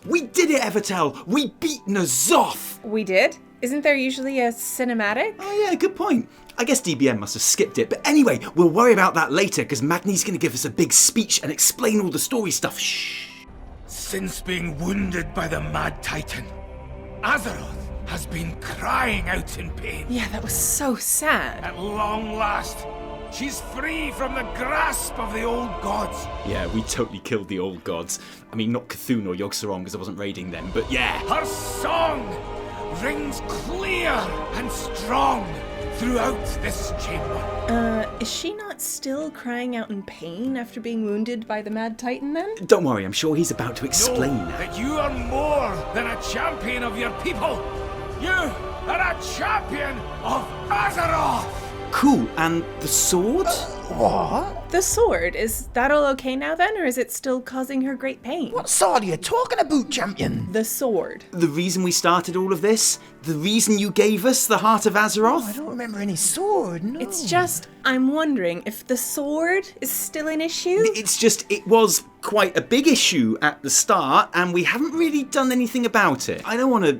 We did it, Evitel! We beat Ny'alotha! We did? Isn't there usually a cinematic? Oh yeah, good point. I guess DBM must have skipped it, but anyway, we'll worry about that later because Magni's going to give us a big speech and explain all the story stuff. Shh. Since being wounded by the Mad Titan, Azeroth has been crying out in pain. Yeah, that was so sad. At long last, she's free from the grasp of the old gods. Yeah, we totally killed the old gods. I mean, not Cthulhu or Yogg-Saron because I wasn't raiding them, but yeah. Her song rings clear and strong throughout this chamber. Is she not still crying out in pain after being wounded by the Mad Titan then? Don't worry, I'm sure he's about to explain Know that. that you are more than a champion of your people. You are a champion of Azeroth. Cool, and the sword? What? The sword, is that all okay now then, or is it still causing her great pain? What sword are you talking about, champion? The sword. The reason we started all of this? The reason you gave us the Heart of Azeroth? I don't remember any sword, no. It's just, I'm wondering if the sword is still an issue? It's just, it was quite a big issue at the start, and we haven't really done anything about it. I don't want to,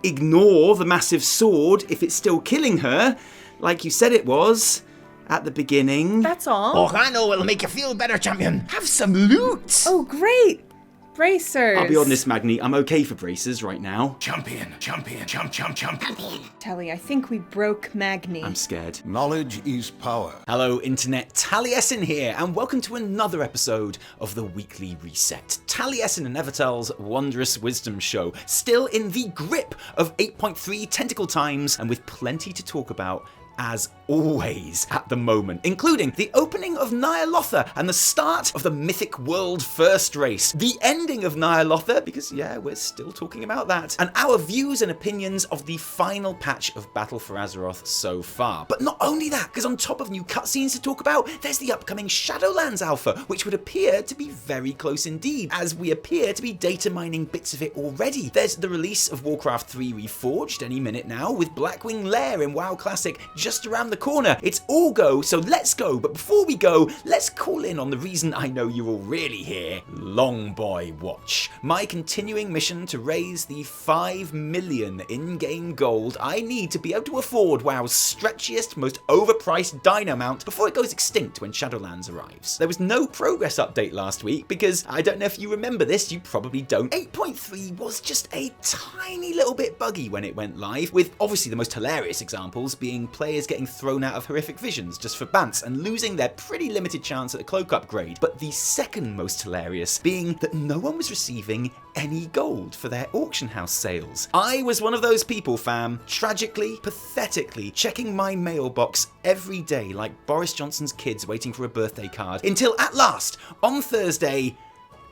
ignore the massive sword if it's still killing her, like you said it was at the beginning. That's all. Oh, I know it'll make you feel better, champion. Have some loot. Oh, great. Bracers. I'll be honest, Magni, I'm okay for braces right now. Champion. Tally, I think we broke Magni. I'm scared. Knowledge is power. Hello, Internet. Taliesin here, and welcome to another episode of the Weekly Reset. Taliesin and Evitel's Wondrous Wisdomshow, still in the grip of 8.3 tentacle times, and with plenty to talk about as always at the moment, including the opening of Ny'alotha and the start of the Mythic World First Race, the ending of Ny'alotha, because yeah, we're still talking about that, and our views and opinions of the final patch of Battle for Azeroth so far. But not only that, because on top of new cutscenes to talk about, there's the upcoming Shadowlands alpha, which would appear to be very close indeed, as we appear to be data mining bits of it already. There's the release of Warcraft 3 Reforged any minute now, with Blackwing Lair in WoW Classic just around the corner. It's all go, so let's go. But before we go, let's call in on the reason I know you're all really here. Long Boy Watch. My continuing mission to raise the 5 million in-game gold I need to be able to afford WoW's stretchiest, most overpriced dino mount before it goes extinct when Shadowlands arrives. There was no progress update last week because, I don't know if you remember this, you probably don't, 8.3 was just a tiny little bit buggy when it went live, with obviously the most hilarious examples being players getting thrown out of horrific visions just for bants and losing their pretty limited chance at the cloak upgrade. But the second most hilarious being that no one was receiving any gold for their auction house sales. I was one of those people, fam, tragically, pathetically checking my mailbox every day like Boris Johnson's kids waiting for a birthday card, until at last, on Thursday,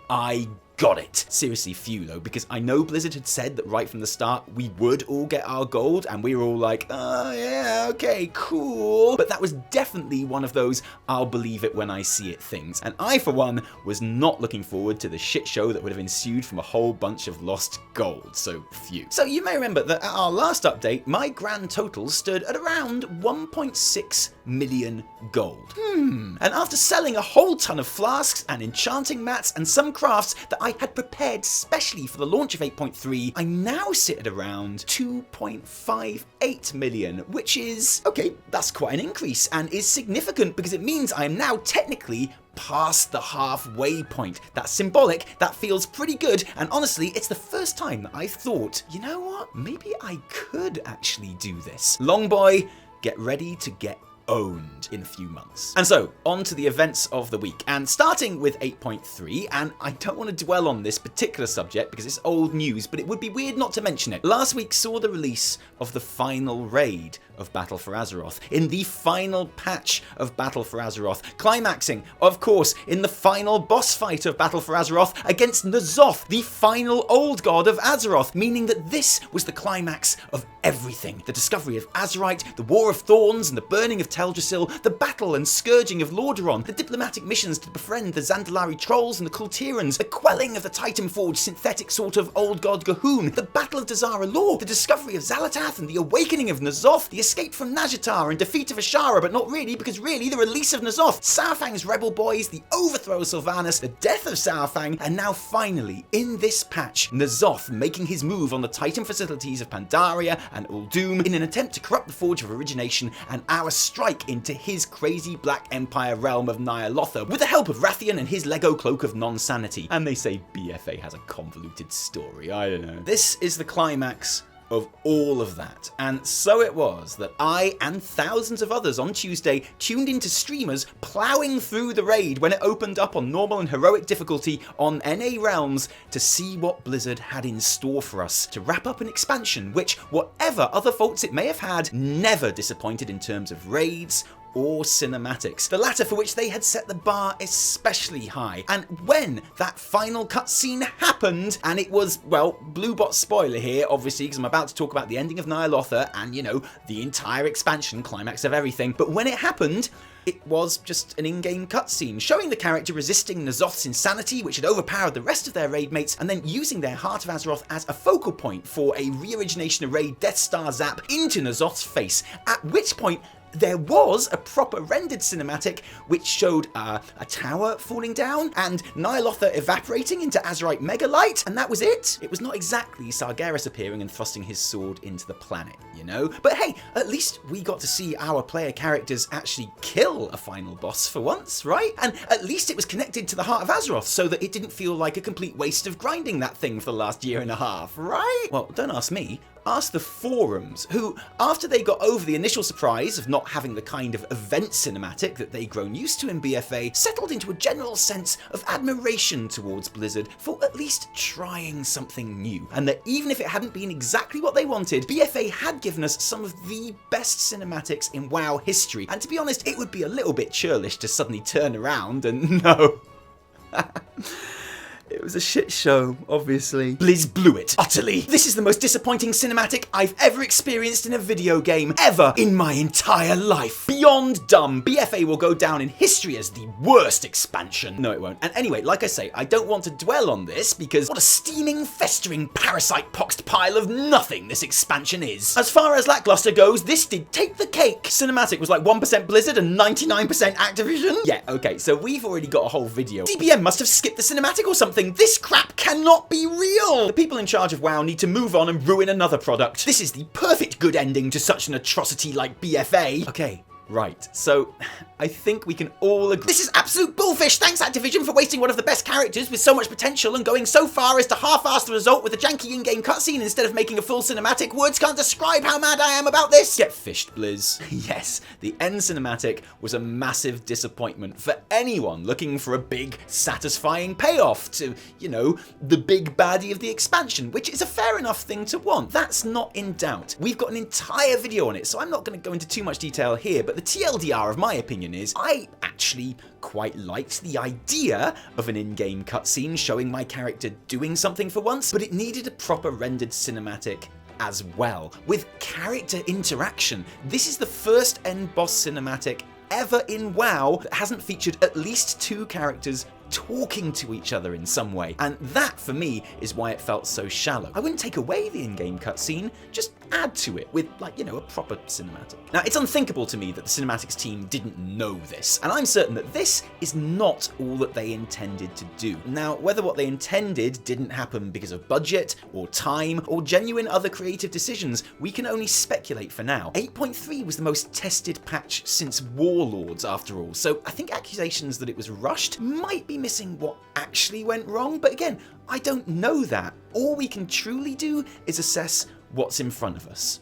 I got it. Seriously, few though, because I know Blizzard had said that right from the start we would all get our gold, and we were all like, oh yeah, okay, cool. But that was definitely one of those I'll believe it when I see it things. And I, for one, was not looking forward to the shit show that would have ensued from a whole bunch of lost gold, so phew. So you may remember that at our last update, my grand total stood at around 1.6 million gold. And after selling a whole ton of flasks and enchanting mats and some crafts that I had prepared specially for the launch of 8.3, I now sit at around 2.58 million, which is, okay, that's quite an increase and is significant because it means I am now technically past the halfway point. That's symbolic, that feels pretty good, and honestly, it's the first time that I thought, you know what, maybe I could actually do this. Longboy, get ready to get owned in a few months. And so, on to the events of the week, and starting with 8.3, and I don't want to dwell on this particular subject because it's old news, but it would be weird not to mention it. Last week saw the release of the final raid of Battle for Azeroth, in the final patch of Battle for Azeroth, climaxing, of course, in the final boss fight of Battle for Azeroth against Ny'alotha, the final old god of Azeroth, meaning that this was the climax of everything. The discovery of Azerite, the War of Thorns and the burning of Teldrassil, the battle and scourging of Lordaeron, the diplomatic missions to befriend the Zandalari trolls and the Kultirans, the quelling of the Titanforged synthetic sort of old god Gahoon, the battle of Dazara Law, the discovery of Xalatath and the awakening of Ny'alotha, the escape from Nazjatar and defeat of Ashara, but not really, because really the release of N'Zoth, Saurfang's rebel boys, the overthrow of Sylvanas, the death of Saurfang, and now finally, in this patch, N'Zoth making his move on the Titan facilities of Pandaria and Uldum in an attempt to corrupt the Forge of Origination and our strike into his crazy Black Empire realm of Ny'alotha with the help of Rathian and his Lego Cloak of Non-Sanity. And they say BFA has a convoluted story, I don't know. This is the climax of all of that. And so it was that I and thousands of others on Tuesday tuned into streamers ploughing through the raid when it opened up on normal and heroic difficulty on NA Realms to see what Blizzard had in store for us, to wrap up an expansion which, whatever other faults it may have had, never disappointed in terms of raids or cinematics, the latter for which they had set the bar especially high. And when that final cutscene happened, and it was, well, blue bot spoiler here, obviously, because I'm about to talk about the ending of Ny'alotha and, you know, the entire expansion, climax of everything, but when it happened, it was just an in-game cutscene, showing the character resisting N'Zoth's insanity, which had overpowered the rest of their raid mates, and then using their Heart of Azeroth as a focal point for a re-origination array Death Star zap into N'Zoth's face, at which point there was a proper rendered cinematic which showed a tower falling down and Ny'alotha evaporating into Azerite Megalight, and that was it. It was not exactly Sargeras appearing and thrusting his sword into the planet, you know? But hey, at least we got to see our player characters actually kill a final boss for once, right? And at least it was connected to the Heart of Azeroth so that it didn't feel like a complete waste of grinding that thing for the last year and a half, right? Well, don't ask me. Ask the forums, who, after they got over the initial surprise of not having the kind of event cinematic that they'd grown used to in BFA, settled into a general sense of admiration towards Blizzard for at least trying something new. And that even if it hadn't been exactly what they wanted, BFA had given us some of the best cinematics in WoW history. And to be honest, it would be a little bit churlish to suddenly turn around and no. It was a shit show, obviously. Blizz blew it, utterly. This is the most disappointing cinematic I've ever experienced in a video game, ever in my entire life. Beyond dumb. BFA will go down in history as the worst expansion. No, it won't. And anyway, like I say, I don't want to dwell on this because what a steaming, festering, parasite-poxed pile of nothing this expansion is. As far as lackluster goes, this did take the cake. Cinematic was like 1% Blizzard and 99% Activision. Yeah, okay, so we've already got a whole video. DBM must have skipped the cinematic or something. This crap cannot be real! The people in charge of WoW need to move on and ruin another product. This is the perfect good ending to such an atrocity like BFA. Okay, right, so I think we can all agree. This is absolute bullfish! Thanks Activision for wasting one of the best characters with so much potential and going so far as to half-ass the result with a janky in-game cutscene instead of making a full cinematic. Words can't describe how mad I am about this! Get fished, Blizz. Yes, the end cinematic was a massive disappointment for anyone looking for a big, satisfying payoff to, you know, the big baddie of the expansion, which is a fair enough thing to want. That's not in doubt. We've got an entire video on it, so I'm not going to go into too much detail here, but the TLDR of my opinion is I actually quite liked the idea of an in-game cutscene showing my character doing something for once, but it needed a proper rendered cinematic as well, with character interaction. This is the first end boss cinematic ever in WoW that hasn't featured at least two characters talking to each other in some way, and that for me is why it felt so shallow. I wouldn't take away the in-game cutscene, just add to it with, like, you know, a proper cinematic. Now, it's unthinkable to me that the cinematics team didn't know this, and I'm certain that this is not all that they intended to do. Now, whether what they intended didn't happen because of budget, or time, or genuine other creative decisions, we can only speculate for now. 8.3 was the most tested patch since Warlords, after all, so I think accusations that it was rushed might be missing what actually went wrong, but again, I don't know that. All we can truly do is assess what's in front of us.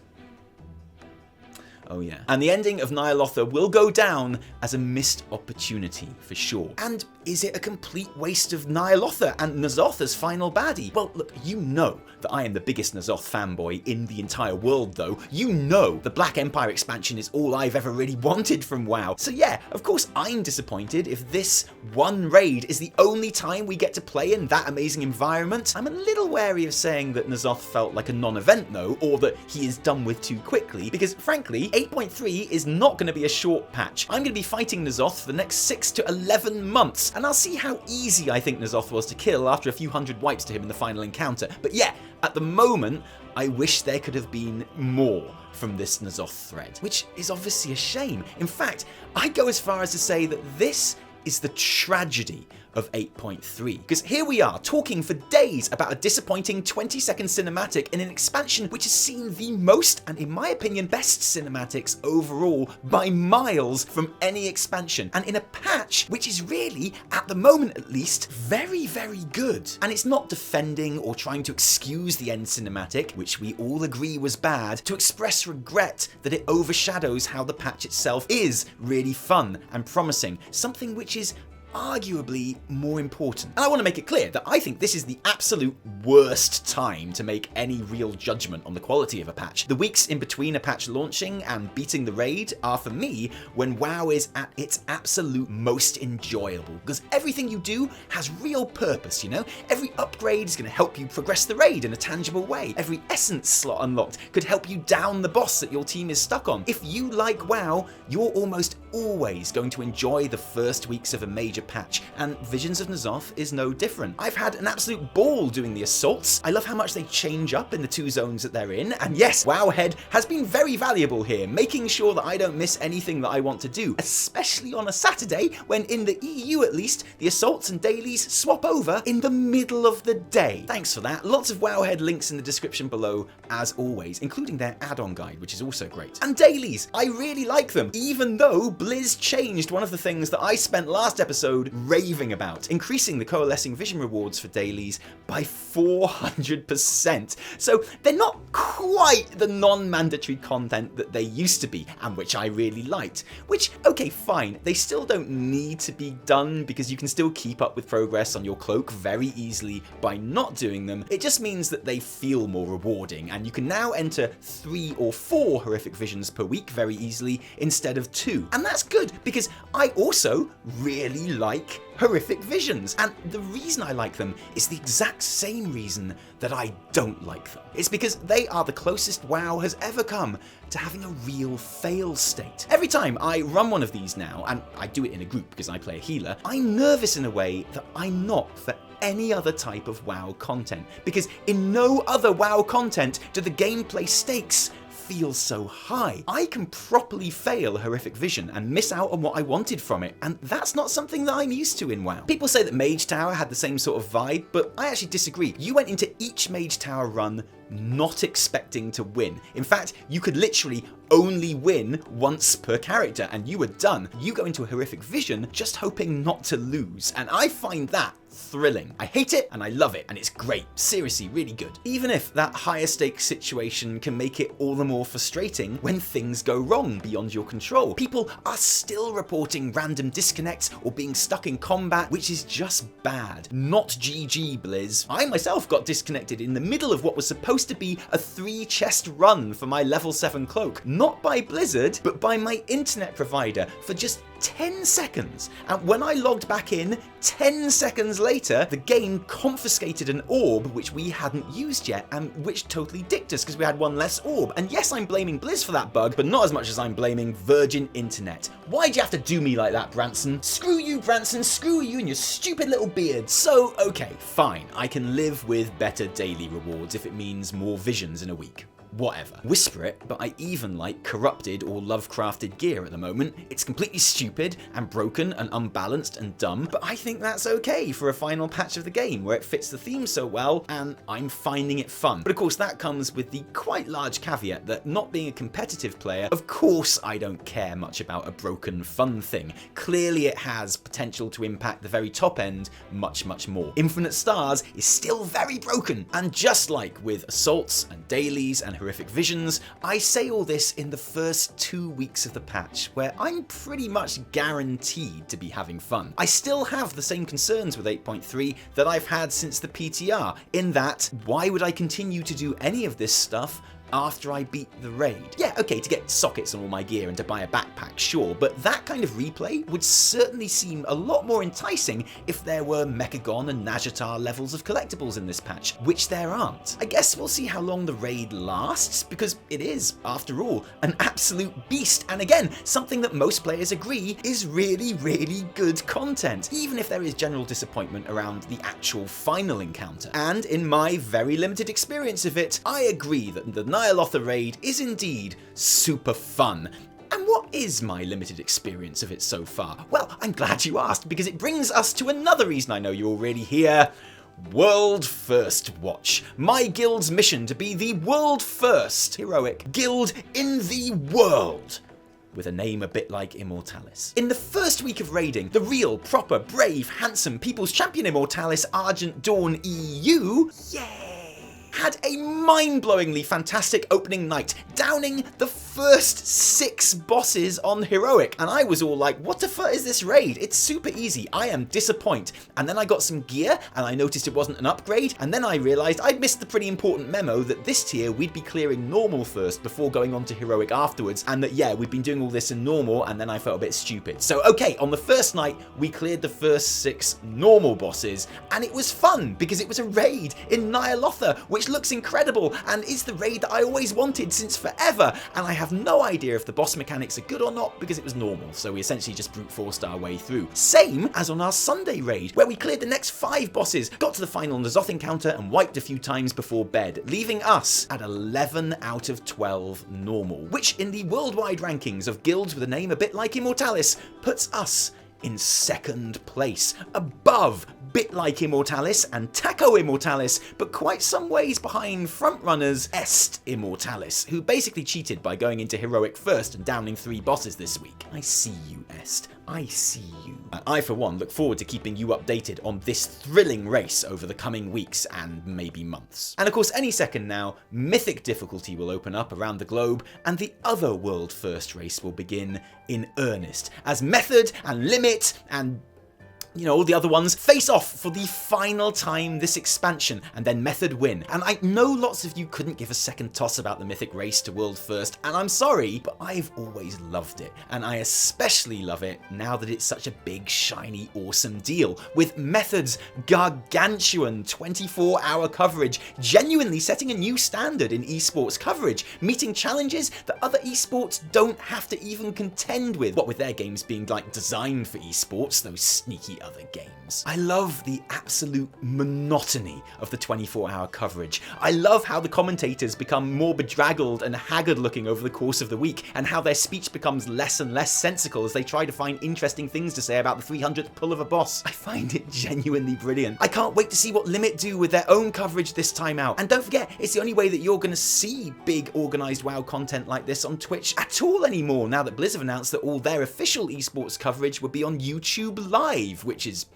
Oh yeah. And the ending of Ny'alotha will go down as a missed opportunity, for sure. And is it a complete waste of Ny'alotha and N'Zoth as final baddie? Well, look, you know that I am the biggest N'Zoth fanboy in the entire world, though. You know the Black Empire expansion is all I've ever really wanted from WoW. So yeah, of course I'm disappointed if this one raid is the only time we get to play in that amazing environment. I'm a little wary of saying that N'Zoth felt like a non-event, though, or that he is done with too quickly, because frankly, 8.3 is not going to be a short patch. I'm going to be fighting N'Zoth for the next 6 to 11 months, and I'll see how easy I think N'Zoth was to kill after a few hundred wipes to him in the final encounter. But yeah, at the moment, I wish there could have been more from this Ny'alotha thread, which is obviously a shame. In fact, I'd go as far as to say that this is the tragedy of 8.3. Because here we are talking for days about a disappointing 20-second cinematic in an expansion which has seen the most, and in my opinion, best cinematics overall by miles from any expansion, and in a patch which is really, at the moment at least, very, very good. And it's not defending or trying to excuse the end cinematic, which we all agree was bad, to express regret that it overshadows how the patch itself is really fun and promising, something which is arguably more important. And I want to make it clear that I think this is the absolute worst time to make any real judgment on the quality of a patch. The weeks in between a patch launching and beating the raid are, for me, when WoW is at its absolute most enjoyable, because everything you do has real purpose, you know? Every upgrade is going to help you progress the raid in a tangible way. Every essence slot unlocked could help you down the boss that your team is stuck on. If you like WoW, you're almost always going to enjoy the first weeks of a major patch, and Visions of N'alotha is no different. I've had an absolute ball doing the assaults. I love how much they change up in the 2 zones that they're in, and yes, Wowhead has been very valuable here, making sure that I don't miss anything that I want to do, especially on a Saturday when, in the EU at least, the assaults and dailies swap over in the middle of the day. Thanks for that. Lots of Wowhead links in the description below, as always, including their add-on guide, which is also great. And dailies, I really like them, even though Blizz changed one of the things that I spent last episode raving about, increasing the coalescing vision rewards for dailies by 400%. So they're not quite the non-mandatory content that they used to be, and which I really liked. Which, okay, fine, they still don't need to be done because you can still keep up with progress on your cloak very easily by not doing them. It just means that they feel more rewarding, and you can now enter 3 or 4 horrific visions per week very easily instead of 2. And that's good, because I also really like horrific visions, and the reason I like them is the exact same reason that I don't like them. It's because they are the closest WoW has ever come to having a real fail state. Every time I run one of these now, and I do it in a group because I play a healer, I'm nervous in a way that I'm not for any other type of WoW content, because in no other WoW content do the gameplay stakes feel so high. I can properly fail horrific vision and miss out on what I wanted from it, and that's not something that I'm used to in WoW. People say that Mage Tower had the same sort of vibe, but I actually disagree. You went into each Mage Tower run not expecting to win. In fact, you could literally only win once per character and you were done. You go into a horrific vision just hoping not to lose, and I find that thrilling. I hate it and I love it, and it's great. Seriously, really good. Even if that higher stakes situation can make it all the more frustrating when things go wrong beyond your control. People are still reporting random disconnects or being stuck in combat, which is just bad. Not GG, Blizz. I myself got disconnected in the middle of what was supposed to be a 3-chest run for my level 7 cloak. Not by Blizzard, but by my internet provider for just 10 seconds. And when I logged back in, 10 seconds later, the game confiscated an orb which we hadn't used yet, and which totally dicked us because we had one less orb. And yes, I'm blaming Blizz for that bug, but not as much as I'm blaming Virgin Internet. Why'd you have to do me like that, Branson? Screw you, Branson, screw you and your stupid little beard. So, okay, fine, I can live with better daily rewards if it means more visions in a week. Whatever. Whisper it, but I even like corrupted or Lovecrafted gear at the moment. It's completely stupid and broken and unbalanced and dumb, but I think that's okay for a final patch of the game where it fits the theme so well and I'm finding it fun. But of course that comes with the quite large caveat that, not being a competitive player, of course I don't care much about a broken fun thing. Clearly it has potential to impact the very top end much, much more. Infinite Stars is still very broken, and just like with assaults and dailies and horrific visions, I say all this in the first 2 weeks of the patch, where I'm pretty much guaranteed to be having fun. I still have the same concerns with 8.3 that I've had since the PTR, in that, why would I continue to do any of this stuff after I beat the raid. Yeah, okay, to get sockets on all my gear and to buy a backpack, sure, but that kind of replay would certainly seem a lot more enticing if there were Mechagon and Ny'alotha levels of collectibles in this patch, which there aren't. I guess we'll see how long the raid lasts, because it is, after all, an absolute beast, and again, something that most players agree is really, really good content, even if there is general disappointment around the actual final encounter. And in my very limited experience of it, I agree that the Ny'alotha raid is indeed super fun. And what is my limited experience of it so far? Well, I'm glad you asked, because it brings us to another reason I know you're already here. World First Watch. My guild's mission to be the world first heroic guild in the world, with a name a bit like Immortalis. In the first week of raiding, the real, proper, brave, handsome People's Champion Immortalis Argent Dawn EU, had a mind-blowingly fantastic opening night, downing the first 6 bosses on Heroic, and I was all like, what the fuck is this raid? It's super easy, I am disappointed. And then I got some gear, and I noticed it wasn't an upgrade, and then I realised I'd missed the pretty important memo that this tier we'd be clearing normal first before going on to Heroic afterwards, and that yeah, we'd been doing all this in normal, and then I felt a bit stupid. So okay, on the first night, we cleared the first 6 normal bosses, and it was fun, because it was a raid in Ny'alotha, which looks incredible, and is the raid that I always wanted since forever, and I have no idea if the boss mechanics are good or not, because it was normal, so we essentially just brute forced our way through. Same as on our Sunday raid, where we cleared the next 5 bosses, got to the final Ny'alotha encounter, and wiped a few times before bed, leaving us at 11 out of 12 normal, which in the worldwide rankings of guilds with a name a bit like Immortalis, puts us in 2nd place, above bit like Immortalis and Taco Immortalis, but quite some ways behind frontrunners Est Immortalis, who basically cheated by going into Heroic first and downing 3 bosses this week. I see you, Est. I see you. I, for one, look forward to keeping you updated on this thrilling race over the coming weeks and maybe months. And of course, any second now, Mythic difficulty will open up around the globe, and the other world first race will begin in earnest, as Method and Limit and all the other ones face off for the final time this expansion, and then Method win. And I know lots of you couldn't give a second toss about the Mythic race to World First, and I'm sorry, but I've always loved it. And I especially love it now that it's such a big, shiny, awesome deal, with Method's gargantuan 24-hour coverage genuinely setting a new standard in esports coverage, meeting challenges that other esports don't have to even contend with, what with their games being like designed for esports, those sneaky other games. I love the absolute monotony of the 24-hour coverage. I love how the commentators become more bedraggled and haggard looking over the course of the week, and how their speech becomes less and less sensical as they try to find interesting things to say about the 300th pull of a boss. I find it genuinely brilliant. I can't wait to see what Limit do with their own coverage this time out. And don't forget, it's the only way that you're going to see big organised WoW content like this on Twitch at all anymore, now that Blizz have announced that all their official esports coverage will be on YouTube Live, which is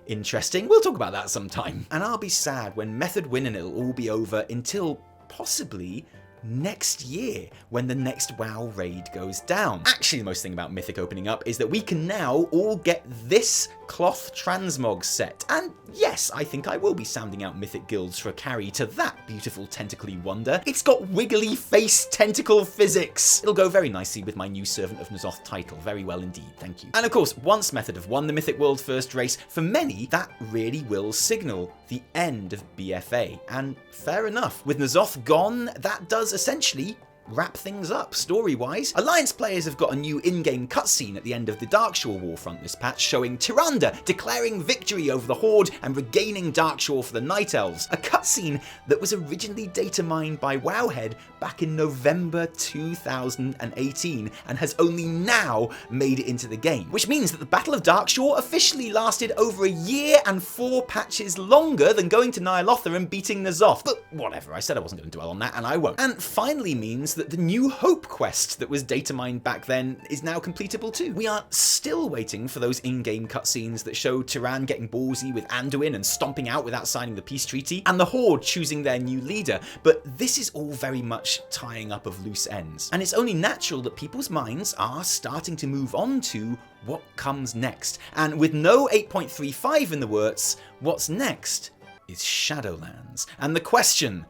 interesting. We'll talk about that sometime. And I'll be sad when Method win and it'll all be over until possibly next year, when the next WoW raid goes down. Actually, the most thing about Mythic opening up is that we can now all get this cloth transmog set. And yes, I think I will be sounding out Mythic guilds for a carry to that beautiful tentacly wonder. It's got wiggly face tentacle physics. It'll go very nicely with my new Servant of N'Zoth title. Very well indeed, thank you. And of course, once Method have won the Mythic World First race, for many, that really will signal the end of BFA. And fair enough. With N'Zoth gone, that does essentially wrap things up story-wise. Alliance players have got a new in-game cutscene at the end of the Darkshore Warfront this patch, showing Tyrande declaring victory over the Horde and regaining Darkshore for the Night Elves, a cutscene that was originally data mined by Wowhead back in November 2018 and has only now made it into the game, which means that the Battle of Darkshore officially lasted over a year and 4 patches longer than going to Ny'alotha and beating N'Zoth. But whatever, I said I wasn't going to dwell on that, and I won't. And finally means that the New Hope quest that was data mined back then is now completable too. We are still waiting for those in-game cutscenes that show Tyrande getting ballsy with Anduin and stomping out without signing the peace treaty, and the Horde choosing their new leader, but this is all very much tying up of loose ends. And it's only natural that people's minds are starting to move on to what comes next. And with no 8.35 in the works, what's next is Shadowlands. And the question,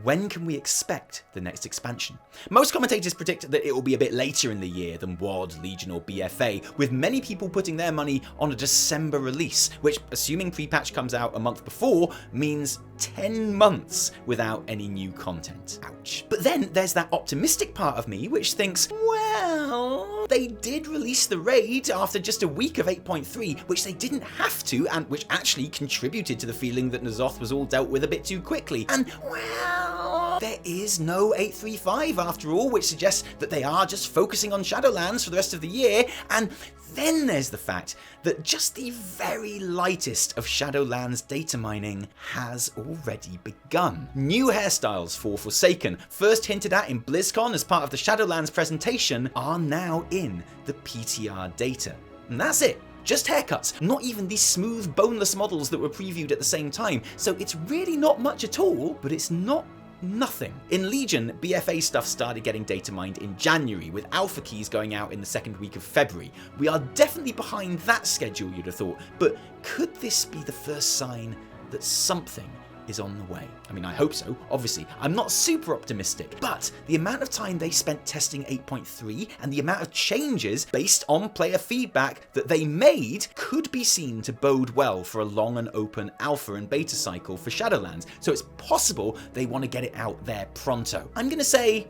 when can we expect the next expansion? Most commentators predict that it will be a bit later in the year than WoD, Legion or BFA, with many people putting their money on a December release, which, assuming pre-patch comes out a month before, means 10 months without any new content. Ouch. But then there's that optimistic part of me which thinks, well, they did release the raid after just a week of 8.3, which they didn't have to, and which actually contributed to the feeling that Ny'alotha was all dealt with a bit too quickly. And, well, there is no 8.35 after all, which suggests that they are just focusing on Shadowlands for the rest of the year. And then there's the fact that just the very lightest of Shadowlands data mining has already begun. New hairstyles for Forsaken, first hinted at in BlizzCon as part of the Shadowlands presentation, are now in the PTR data. And that's it. Just haircuts, not even these smooth, boneless models that were previewed at the same time. So it's really not much at all, but it's not nothing. In Legion, BFA stuff started getting data mined in January, with alpha keys going out in the second week of February. We are definitely behind that schedule, you'd have thought, but could this be the first sign that something is on the way? I mean, I hope so, obviously. I'm not super optimistic, but the amount of time they spent testing 8.3 and the amount of changes based on player feedback that they made could be seen to bode well for a long and open alpha and beta cycle for Shadowlands, so it's possible they want to get it out there pronto. I'm gonna say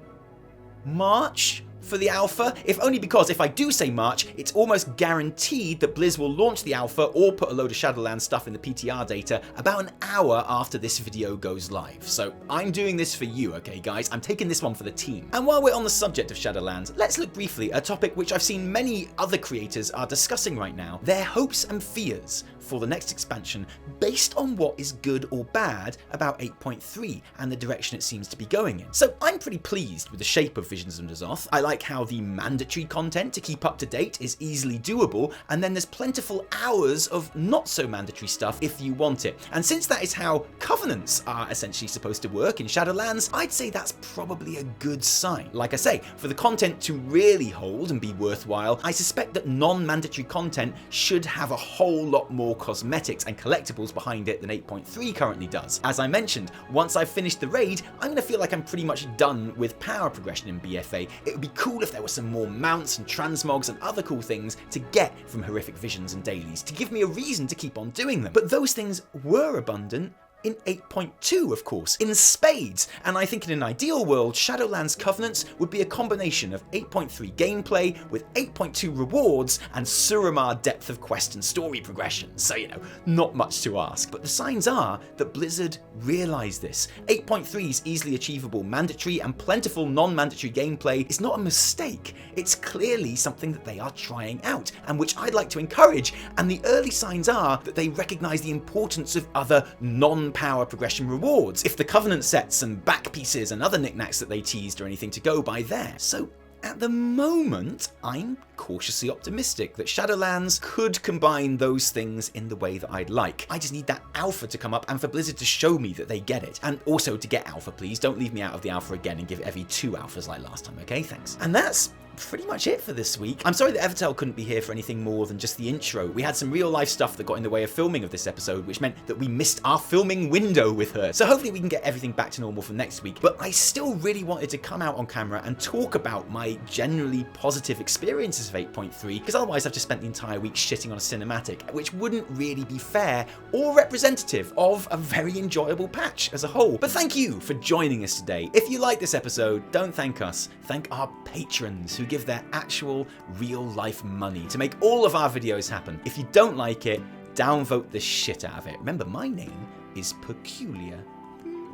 March for the alpha, if only because if I do say March, it's almost guaranteed that Blizz will launch the alpha or put a load of Shadowlands stuff in the PTR data about an hour after this video goes live. So I'm doing this for you, okay guys? I'm taking this one for the team. And while we're on the subject of Shadowlands, let's look briefly at a topic which I've seen many other creators are discussing right now, their hopes and fears for the next expansion based on what is good or bad about 8.3 and the direction it seems to be going in. So I'm pretty pleased with the shape of Visions of N'Zoth. I like how the mandatory content to keep up to date is easily doable, and then there's plentiful hours of not so mandatory stuff if you want it. And since that is how covenants are essentially supposed to work in Shadowlands, I'd say that's probably a good sign. Like I say, for the content to really hold and be worthwhile, I suspect that non-mandatory content should have a whole lot more cosmetics and collectibles behind it than 8.3 currently does. As I mentioned, once I've finished the raid, I'm going to feel like I'm pretty much done with power progression in BFA. It would be cool if there were some more mounts and transmogs and other cool things to get from horrific visions and dailies to give me a reason to keep on doing them. But those things were abundant in 8.2, of course, in spades, and I think in an ideal world, Shadowlands Covenants would be a combination of 8.3 gameplay with 8.2 rewards and Suramar depth of quest and story progression, so you know, not much to ask. But the signs are that Blizzard realise this. 8.3's easily achievable mandatory and plentiful non-mandatory gameplay is not a mistake, it's clearly something that they are trying out, and which I'd like to encourage, and the early signs are that they recognise the importance of other non-power progression rewards, if the Covenant sets and back pieces and other knickknacks that they teased or anything to go by there. So at the moment, I'm cautiously optimistic that Shadowlands could combine those things in the way that I'd like. I just need that alpha to come up and for Blizzard to show me that they get it. And also to get alpha, please. Don't leave me out of the alpha again and give Evie 2 alphas like last time, okay? Thanks. And that's pretty much it for this week. I'm sorry that Evitel couldn't be here for anything more than just the intro. We had some real life stuff that got in the way of filming of this episode, which meant that we missed our filming window with her. So hopefully we can get everything back to normal for next week. But I still really wanted to come out on camera and talk about my generally positive experiences of 8.3, because otherwise I've just spent the entire week shitting on a cinematic, which wouldn't really be fair or representative of a very enjoyable patch as a whole. But thank you for joining us today. If you like this episode, don't thank us, thank our patrons who give their actual real life money to make all of our videos happen. If you don't like it, downvote the shit out of it. Remember, my name is Peculiar.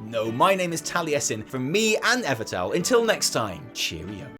No, my name is Taliesin. From me and Evitel, until next time, cheerio.